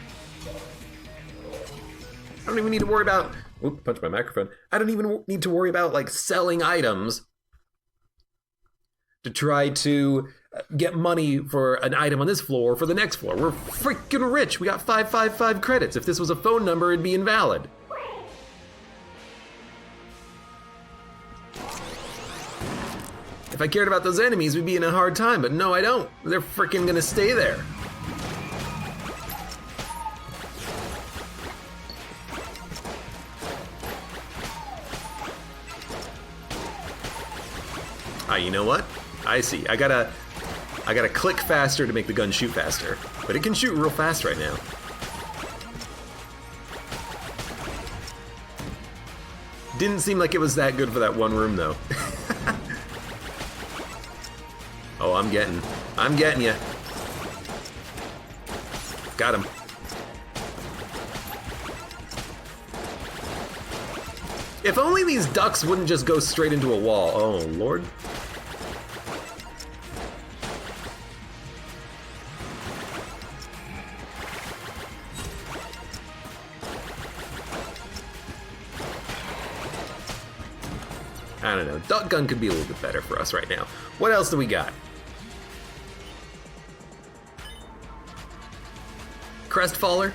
I don't even need to worry about. Oop, punch my microphone. I don't even need to worry about like selling items to try to get money for an item on this floor for the next floor. We're freaking rich. We got 555 credits. If this was a phone number, it'd be invalid. If I cared about those enemies, we'd be in a hard time, but no, I don't. They're freaking gonna stay there. Ah, you know what? I see. I gotta click faster to make the gun shoot faster. But it can shoot real fast right now. Didn't seem like it was that good for that one room, though. Oh, I'm getting you. Got him. If only these ducks wouldn't just go straight into a wall. Oh, Lord. I don't know. Duck gun could be a little bit better for us right now. What else do we got? Crestfaller.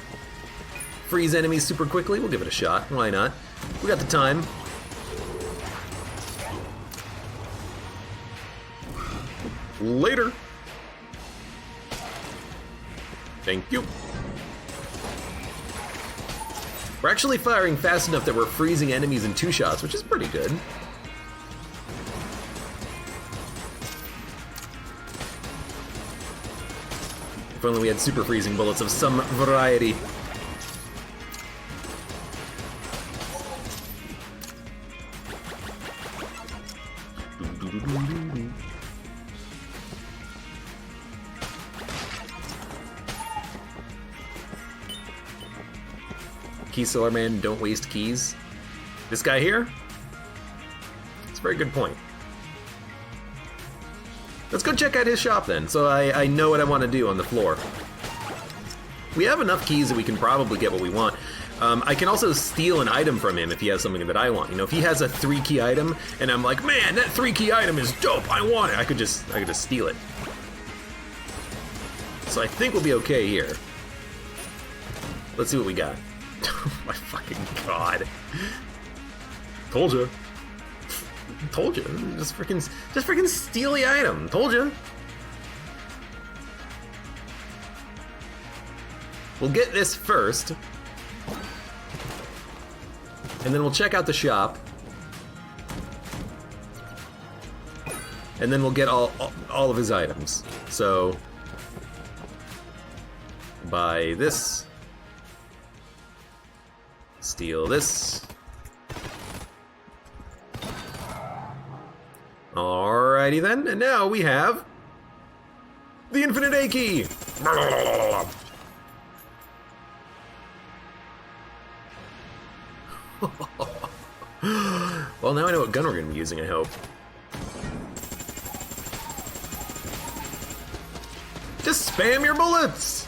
Freeze enemies super quickly. We'll give it a shot. Why not? We got the time. Later. Thank you. We're actually firing fast enough that we're freezing enemies in 2 shots, which is pretty good. If only we had super freezing bullets of some variety. Key seller man, don't waste keys. This guy here? It's a very good point. Let's go check out his shop then, so I know what I want to do on the floor. We have enough keys that we can probably get what we want. I can also steal an item from him if he has something that I want. You know, if he has a 3-key item, and I'm like, man, that 3-key item is dope, I want it. I could just steal it. So I think we'll be okay here. Let's see what we got. Oh my fucking god. Told you. Told you. Just freaking steal the item. Told you. We'll get this first. And then we'll check out the shop. And then we'll get all of his items. So buy this. Steal this. Alrighty then, and now we have the infinite A key. Well, now I know what gun we're gonna be using, I hope. Just spam your bullets!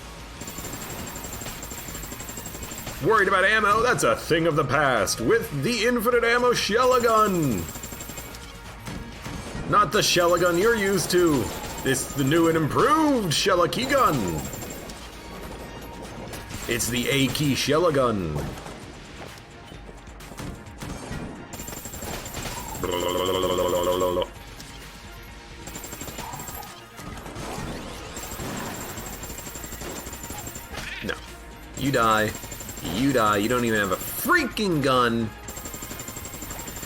Worried about ammo? That's a thing of the past with the infinite ammo shell-a-gun. Not the shell-a-gun you're used to. This is the new and improved shell-a-key gun. It's the A-key shell-a-gun. No. You die. You die. You don't even have a freaking gun.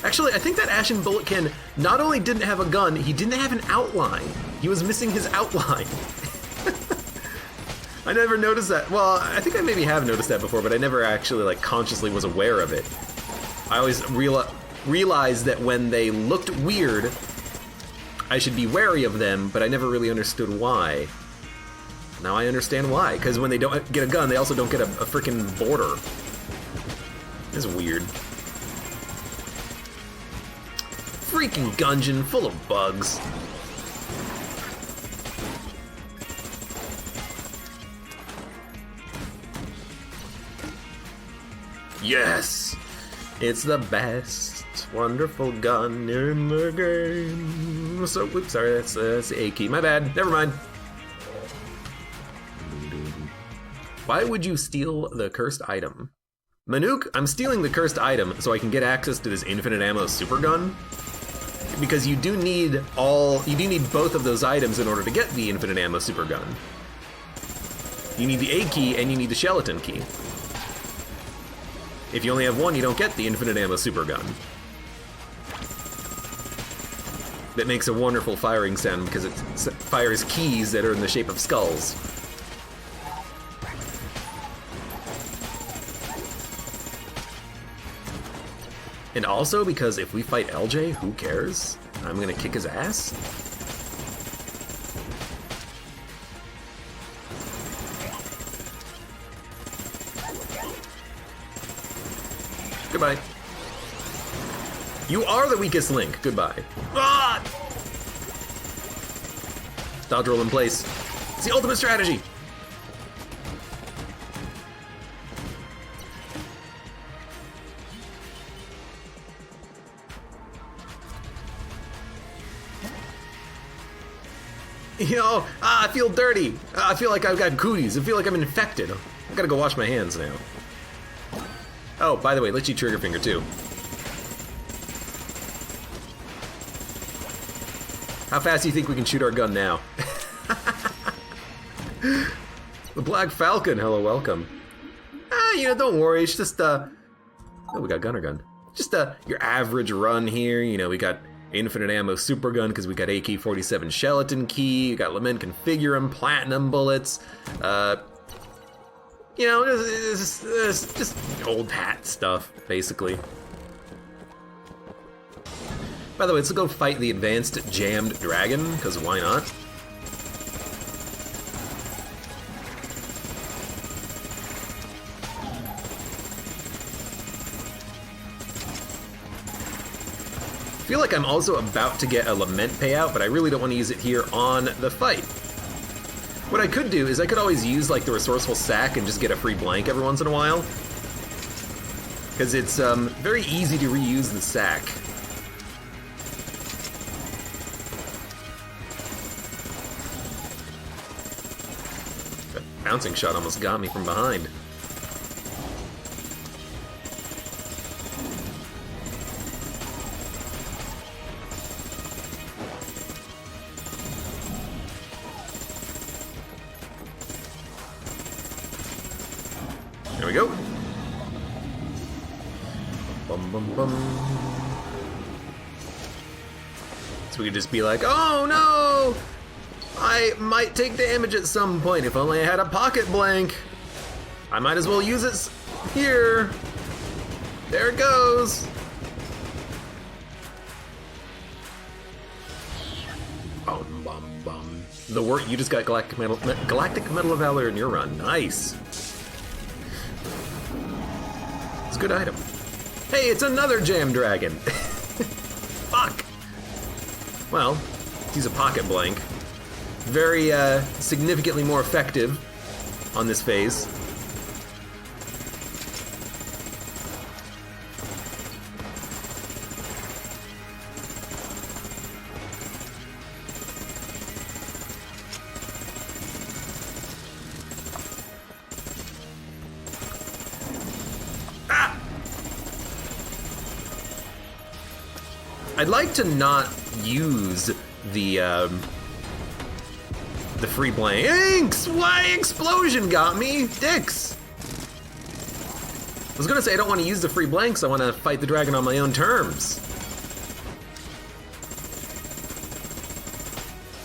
Actually, I think that Ashen Bulletkin not only didn't have a gun, he didn't have an outline. He was missing his outline. I never noticed that. Well, I think I maybe have noticed that before, but I never actually like consciously was aware of it. I always realized that when they looked weird, I should be wary of them, but I never really understood why. Now I understand why, because when they don't get a gun, they also don't get a freaking border. It's weird. Freaking Gungeon full of bugs. Yes! It's the best wonderful gun in the game. So, oops, sorry, that's the A key. My bad. Never mind. Why would you steal the cursed item? Manook, I'm stealing the cursed item so I can get access to this infinite ammo super gun. Because you do need both of those items in order to get the infinite ammo super gun. You need the A key and you need the skeleton key. If you only have one, you don't get the infinite ammo super gun. That makes a wonderful firing sound because it fires keys that are in the shape of skulls. And also because if we fight LJ, who cares? I'm gonna kick his ass. Goodbye. You are the weakest link. Goodbye. Ah! Dodge roll in place. It's the ultimate strategy. You know, I feel dirty. I feel like I've got cooties. I feel like I'm infected. I gotta go wash my hands now. Oh, by the way, let's you trigger finger too. How fast do you think we can shoot our gun now? The Black Falcon, hello, welcome. You know, don't worry, it's just, oh, we got gunner gun. Just, your average run here, you know, we got infinite ammo super gun because we got AK-47 Sheleton key, we got Lament Configurum, platinum bullets, you know, it's just old hat stuff, basically. By the way, let's go fight the advanced jammed dragon, because why not? I feel like I'm also about to get a Lament payout, but I really don't want to use it here on the fight. What I could do is I could always use like the resourceful sack and just get a free blank every once in a while. Because it's very easy to reuse the sack. That bouncing shot almost got me from behind. There we go. Bum, bum, bum. So we could just be like, oh no! I might take damage at some point. If only I had a pocket blank. I might as well use it here. There it goes. Bum, bum, bum. The work, you just got Galactic Medal of Valor in your run. Nice. It's a good item. Hey, it's another Jam Dragon. Fuck. Well, use a pocket blank. Very significantly more effective on this phase. I'd like to not use the free blanks. Why explosion got me? Dicks. I was gonna say I don't want to use the free blanks. I want to fight the dragon on my own terms.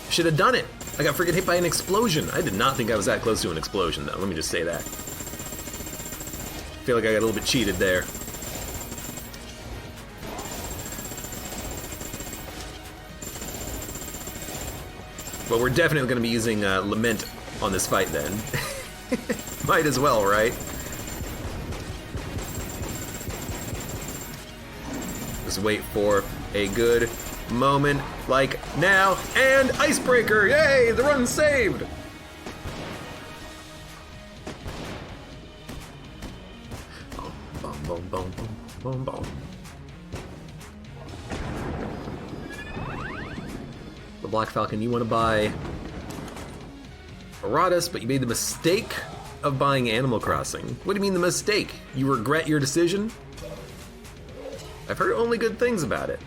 Should have done it. I got freaking hit by an explosion. I did not think I was that close to an explosion, though. Let me just say that. Feel like I got a little bit cheated there. Well, we're definitely going to be using Lament on this fight then. Might as well, right? Just wait for a good moment like now, and Icebreaker! Yay! The run's saved! Boom, boom, boom, boom, boom, boom. The Black Falcon, you want to buy Aratus, but you made the mistake of buying Animal Crossing. What do you mean the mistake? You regret your decision? I've heard only good things about it.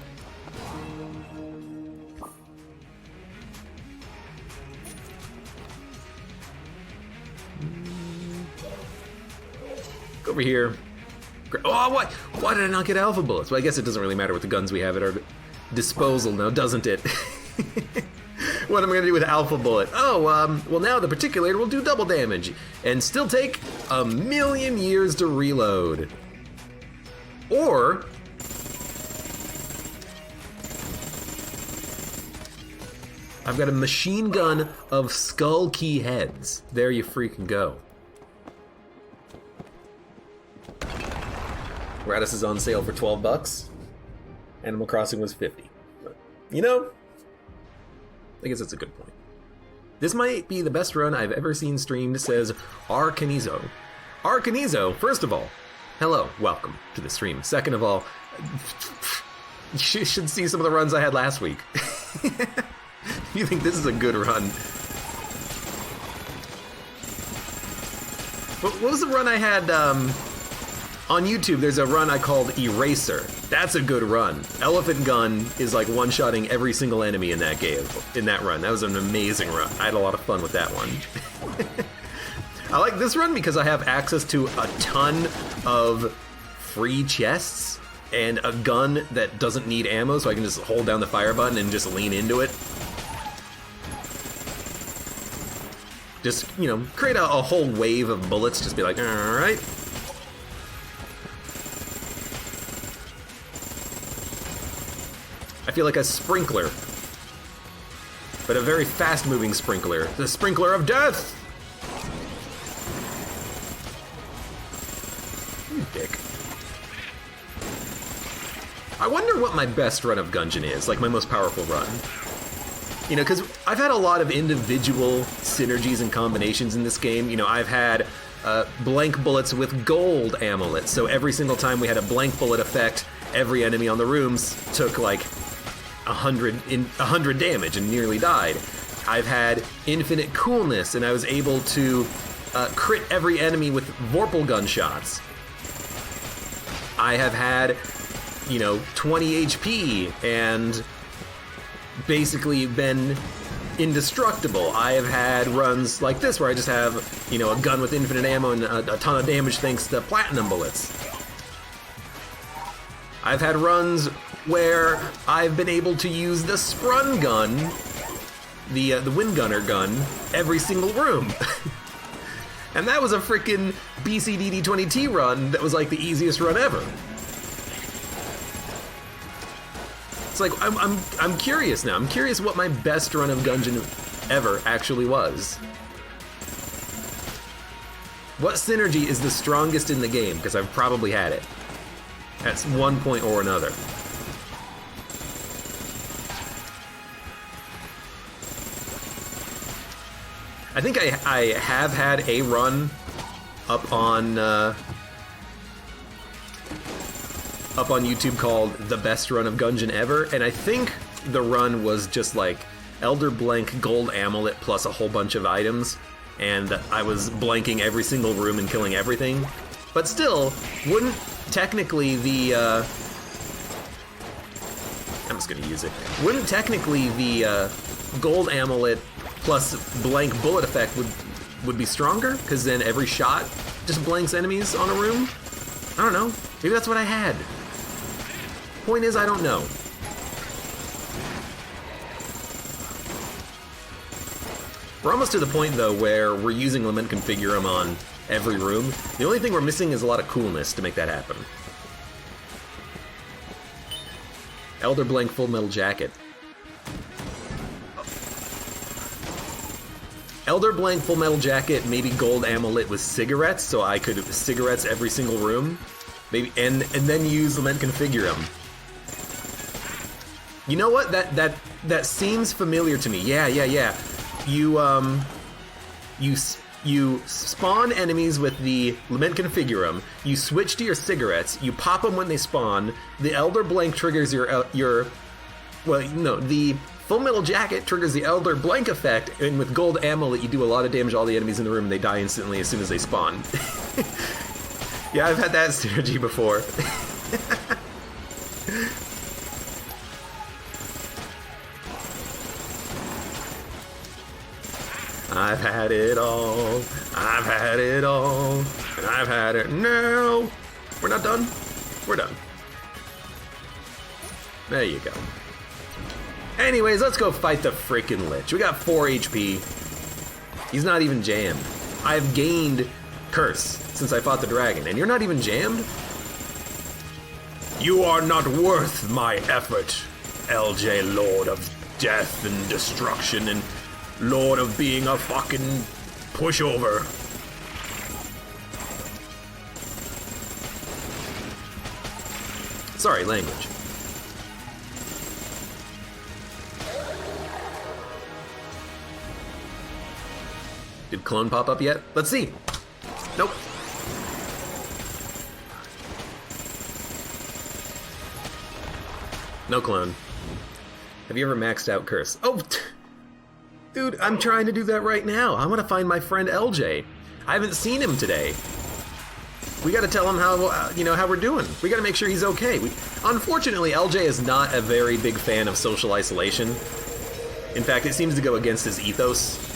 Go over here. Oh, what? Why did I not get alpha bullets? Well, I guess it doesn't really matter with the guns we have at our disposal now, doesn't it? What am I gonna do with alpha bullet? Oh, well now the particulator will do double damage and still take 1,000,000 years to reload. Or I've got a machine gun of skull key heads. There you freaking go. Radis is on sale for $12. Animal Crossing was 50. But, you know, I guess that's a good point. This might be the best run I've ever seen streamed, says Arcanizo. Arcanizo, first of all, hello, welcome to the stream. Second of all, you should see some of the runs I had last week. You think this is a good run? What was the run I had on YouTube? There's a run I called Eraser. That's a good run. Elephant Gun is like one-shotting every single enemy in that game, in that run. That was an amazing run. I had a lot of fun with that one. I like this run because I have access to a ton of free chests and a gun that doesn't need ammo, so I can just hold down the fire button and just lean into it. Just, you know, create a whole wave of bullets, just be like, alright. I feel like a sprinkler, but a very fast-moving sprinkler. The sprinkler of death! You dick. I wonder what my best run of Gungeon is, like my most powerful run. You know, because I've had a lot of individual synergies and combinations in this game. You know, I've had blank bullets with gold amulets, so every single time we had a blank bullet effect, every enemy on the rooms took like 100 damage and nearly died. I've had infinite coolness, and I was able to crit every enemy with Vorpal gunshots. I have had, you know, 20 HP and basically been indestructible. I have had runs like this where I just have, you know, a gun with infinite ammo and a ton of damage thanks to platinum bullets. I've had runs where I've been able to use the Sprun gun, the wind gunner gun, every single room. And that was a freaking BCDD20T run that was like the easiest run ever. It's like, I'm curious now. I'm curious what my best run of Gungeon ever actually was. What synergy is the strongest in the game? Because I've probably had it at one point or another. I think I have had a run up on YouTube called The Best Run of Gungeon Ever, and I think the run was just like Elder Blank Gold Amulet plus a whole bunch of items, and I was blanking every single room and killing everything. But still, wouldn't technically the... I'm just gonna use it. Wouldn't technically the Gold Amulet plus blank bullet effect would be stronger? Because then every shot just blanks enemies on a room? I don't know. Maybe that's what I had. Point is, I don't know. We're almost to the point, though, where we're using Lament Configurum on every room. The only thing we're missing is a lot of coolness to make that happen. Elder Blank Full Metal Jacket. Elder Blank Full Metal Jacket, maybe Gold Amulet with cigarettes, so I could cigarettes every single room. Maybe and then use Lament Configurum. You know what? That seems familiar to me. Yeah. You spawn enemies with the Lament Configurum. You switch to your cigarettes. You pop them when they spawn. The Elder Blank triggers your well, no, the Full Metal Jacket triggers the Elder Blank effect, and with Gold Amulet, you do a lot of damage to all the enemies in the room, and they die instantly as soon as they spawn. Yeah, I've had that synergy before. I've had it all. I've had it all. And I've had it. No! We're not done? We're done. There you go. Anyways, let's go fight the frickin' Lich. We got 4 HP. He's not even jammed. I've gained Curse since I fought the dragon, and you're not even jammed? You are not worth my effort, LJ, Lord of Death and Destruction and Lord of being a fucking pushover. Sorry, language. Did clone pop up yet? Let's see. Nope. No clone. Have you ever maxed out curse? Oh, dude, I'm trying to do that right now. I want to find my friend LJ. I haven't seen him today. We got to tell him how, you know, how we're doing. We got to make sure he's okay. Unfortunately, LJ is not a very big fan of social isolation. In fact, it seems to go against his ethos.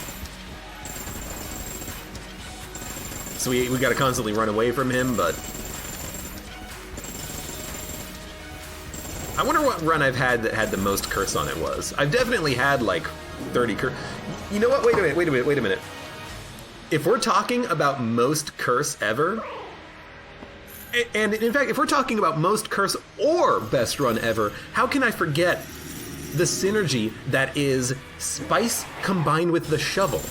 So we got to constantly run away from him, but I wonder what run I've had that had the most curse on it was. I've definitely had like 30 curse. You know what? Wait a minute. If we're talking about most curse ever, and in fact, if we're talking about most curse or best run ever, how can I forget the synergy that is spice combined with the shovel?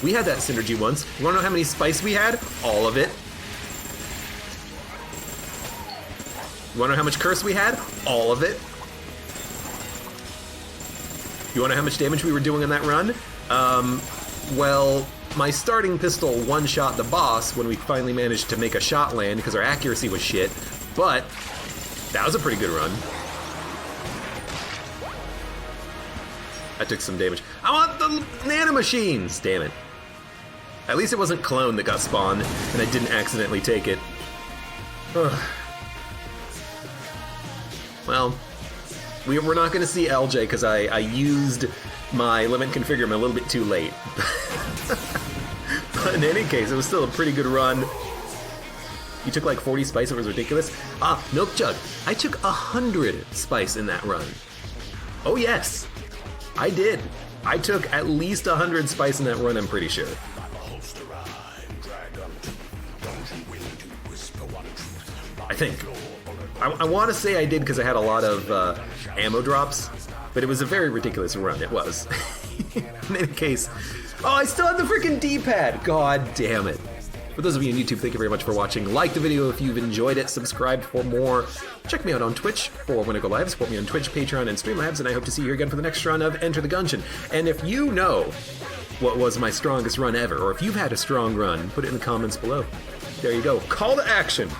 We had that synergy once. You wanna know how many spice we had? All of it. You wanna know how much curse we had? All of it. You wanna know how much damage we were doing on that run? Well, my starting pistol one-shot the boss when we finally managed to make a shot land because our accuracy was shit, but that was a pretty good run. I took some damage. I want the nanomachines! Damn it. At least it wasn't clone that got spawned, and I didn't accidentally take it. Ugh. Well, we're not going to see LJ because I used my limit configure a little bit too late. But in any case, it was still a pretty good run. You took like 40 spice, it was ridiculous. Milk Jug. I took 100 spice in that run. Oh yes, I did. I took at least 100 spice in that run, I'm pretty sure. I think. I want to say I did because I had a lot of ammo drops, but it was a very ridiculous run, it was. In any case, oh, I still have the freaking D-pad! God damn it. For those of you on YouTube, thank you very much for watching. Like the video if you've enjoyed it, subscribe for more. Check me out on Twitch for when I go live, support me on Twitch, Patreon, and Streamlabs, and I hope to see you here again for the next run of Enter the Gungeon. And if you know what was my strongest run ever, or if you've had a strong run, put it in the comments below. There you go. Call to action!